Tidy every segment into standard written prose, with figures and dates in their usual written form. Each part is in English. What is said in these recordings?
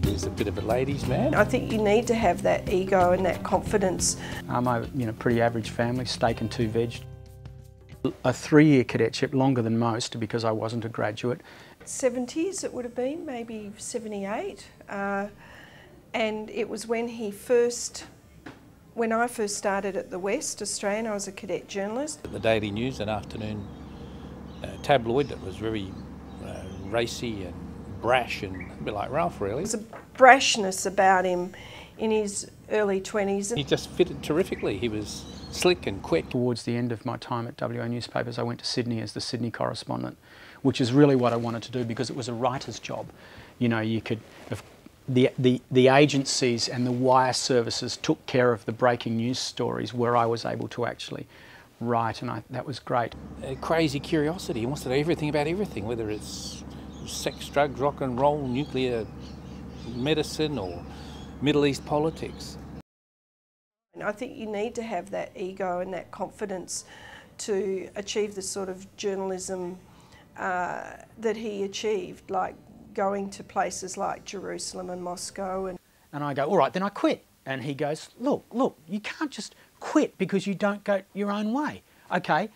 He's a bit of a ladies' man. I think you need to have that ego and that confidence. I'm a pretty average family, steak and 2 veg. A 3-year cadetship, longer than most because I wasn't a graduate. 70s it would have been, maybe 78. And it was when I first started at the West Australian. I was a cadet journalist. The Daily News, an afternoon tabloid that was very racy and brash and a bit like Ralph, really. There was a brashness about him in his early 20s. He just fitted terrifically. He was slick and quick. Towards the end of my time at WA Newspapers, I went to Sydney as the Sydney correspondent, which is really what I wanted to do because it was a writer's job. You know, you could... The agencies and the wire services took care of the breaking news stories where I was able to actually write, and that was great. A crazy curiosity. He wants to know everything about everything, whether it's sex, drugs, rock and roll, nuclear medicine or Middle East politics. And I think you need to have that ego and that confidence to achieve the sort of journalism that he achieved, like going to places like Jerusalem and Moscow. And I go, all right, then I quit. And he goes, look, you can't just quit because you don't go your own way. Okay,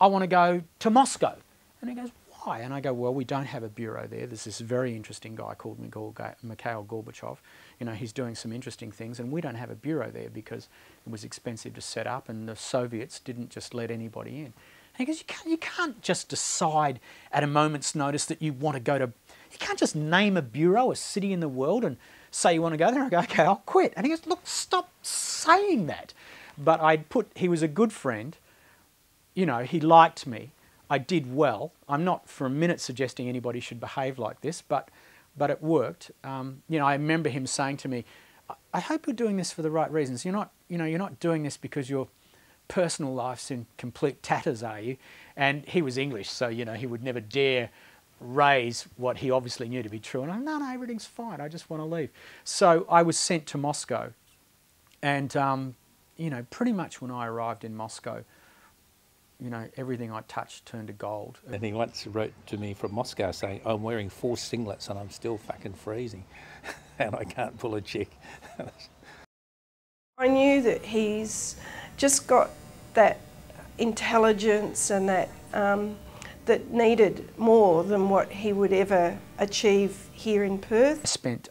I want to go to Moscow. And he goes, why? And I go, well, we don't have a bureau there. There's this very interesting guy called Mikhail Gorbachev. You know, he's doing some interesting things, and we don't have a bureau there because it was expensive to set up, and the Soviets didn't just let anybody in. And he goes, you can't just decide at a moment's notice that you want to go to... You can't just name a bureau, a city in the world, and say you want to go there. I go, okay, I'll quit. And he goes, look, stop saying that. But he was a good friend. You know, he liked me. I did well. I'm not for a minute suggesting anybody should behave like this, but it worked. You know, I remember him saying to me, I hope you're doing this for the right reasons. You're not doing this because your personal life's in complete tatters, are you? And he was English, so, you know, he would never dare raise what he obviously knew to be true. And I no, everything's fine. I just want to leave. So I was sent to Moscow. And, you know, pretty much when I arrived in Moscow, you know, everything I touched turned to gold. And he once wrote to me from Moscow saying, I'm wearing 4 singlets and I'm still fucking freezing and I can't pull a chick. I knew that he's just got that intelligence and that that needed more than what he would ever achieve here in Perth. I spent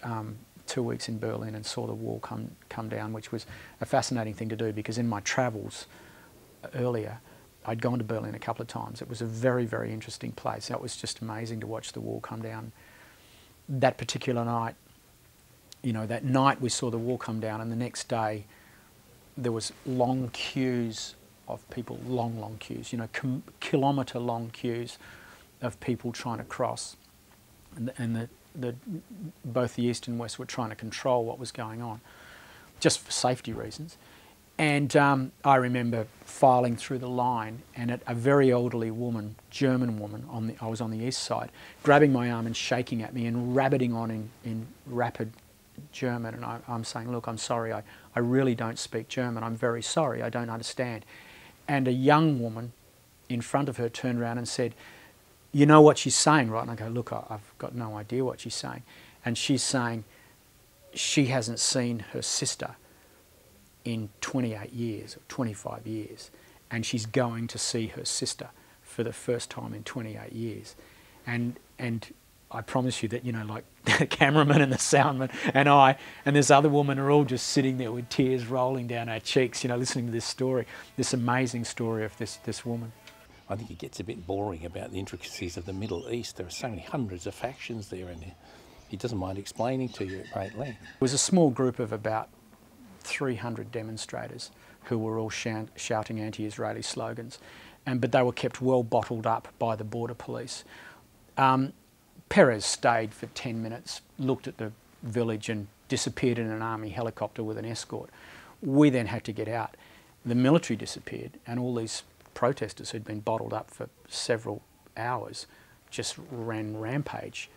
2 weeks in Berlin and saw the wall come down, which was a fascinating thing to do because in my travels earlier, I'd gone to Berlin a couple of times. It was a very, very interesting place. That was just amazing to watch the wall come down. That particular night, you know, that night we saw the wall come down, and the next day there was long queues of people, long queues, you know, kilometre-long queues of people trying to cross. And both the East and West were trying to control what was going on, just for safety reasons. And I remember filing through the line, and a very elderly woman, German woman, I was on the east side, grabbing my arm and shaking at me and rabbiting on in rapid German. And I'm saying, look, I'm sorry, I really don't speak German. I'm very sorry, I don't understand. And a young woman in front of her turned around and said, you know what she's saying, right? And I go, look, I've got no idea what she's saying. And she's saying she hasn't seen her sister in 28 years or 25 years, and she's going to see her sister for the first time in 28 years. And I promise you that, you know, like the cameraman and the soundman and this other woman are all just sitting there with tears rolling down our cheeks, you know, listening to this story, this amazing story of this woman. I think it gets a bit boring about the intricacies of the Middle East. There are so many hundreds of factions there, and he doesn't mind explaining to you at great length. It was a small group of about 300 demonstrators who were all shouting anti-Israeli slogans, but they were kept well bottled up by the border police. Perez stayed for 10 minutes, looked at the village and disappeared in an army helicopter with an escort. We then had to get out. The military disappeared, and all these protesters who'd been bottled up for several hours just ran rampage,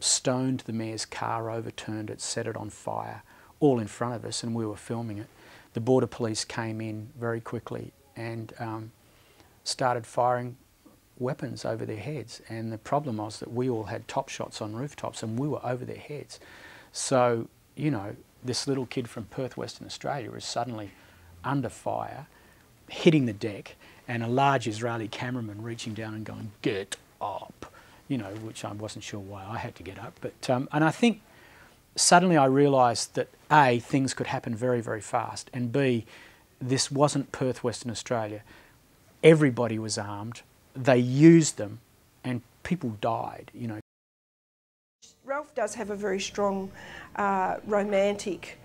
stoned the mayor's car, overturned it, set it on fire, all in front of us, and we were filming it. The border police came in very quickly and started firing weapons over their heads, and the problem was that we all had top shots on rooftops and we were over their heads. So, you know, this little kid from Perth, Western Australia is suddenly under fire, hitting the deck, and a large Israeli cameraman reaching down and going, "Get up," you know, which I wasn't sure why I had to get up. But and I think suddenly I realised that A, things could happen very, very fast, and B, this wasn't Perth, Western Australia. Everybody was armed, they used them, and people died, you know. Ralph does have a very strong romantic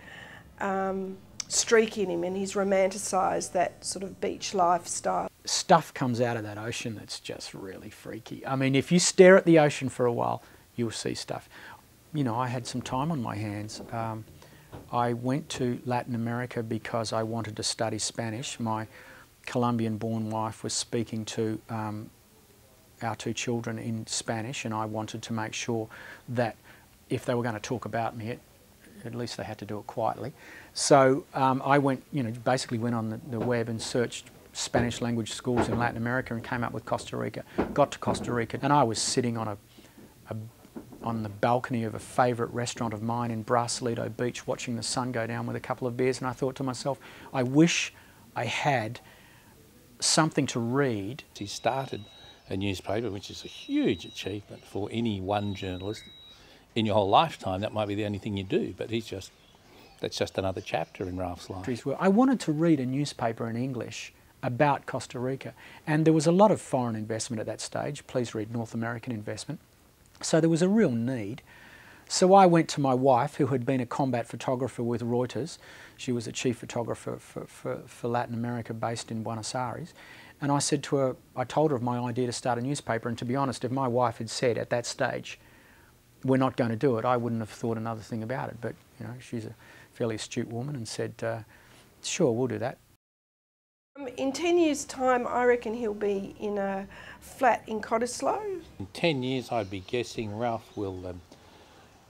streak in him, and he's romanticised that sort of beach lifestyle. Stuff comes out of that ocean that's just really freaky. I mean, if you stare at the ocean for a while, you'll see stuff. You know, I had some time on my hands. I went to Latin America because I wanted to study Spanish. My Colombian-born wife was speaking to our two children in Spanish, and I wanted to make sure that if they were going to talk about me, at least they had to do it quietly. So I went, you know, basically went on the web and searched Spanish language schools in Latin America and came up with Costa Rica. Got to Costa Rica, and I was sitting on on the balcony of a favourite restaurant of mine in Bracelito Beach watching the sun go down with a couple of beers, and I thought to myself, I wish I had something to read. He started a newspaper, which is a huge achievement for any one journalist. In your whole lifetime, that might be the only thing you do, but that's just another chapter in Ralph's life. I wanted to read a newspaper in English about Costa Rica, and there was a lot of foreign investment at that stage. Please read North American investment. So there was a real need. So I went to my wife, who had been a combat photographer with Reuters. She was a chief photographer for Latin America, based in Buenos Aires. And I said to her, I told her of my idea to start a newspaper, and to be honest, if my wife had said at that stage, we're not going to do it, I wouldn't have thought another thing about it. But, you know, she's a fairly astute woman and said, sure, we'll do that. In 10 years' time, I reckon he'll be in a flat in Cottesloe. In 10 years, I'd be guessing Ralph will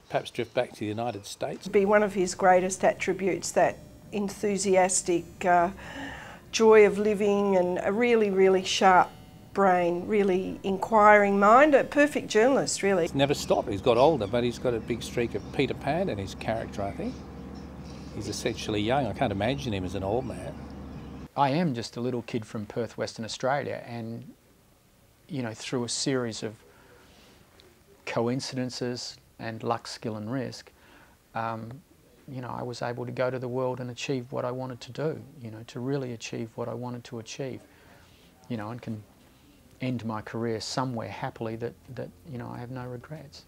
perhaps drift back to the United States. Be one of his greatest attributes, that enthusiastic joy of living, and a really, really sharp brain, really inquiring mind, a perfect journalist, really. He's never stopped. He's got older, but he's got a big streak of Peter Pan in his character, I think. He's essentially young. I can't imagine him as an old man. I am just a little kid from Perth, Western Australia, and, you know, through a series of coincidences and luck, skill and risk, you know, I was able to go to the world and achieve what I wanted to do, you know, to really achieve what I wanted to achieve, you know, and can end my career somewhere happily that you know, I have no regrets.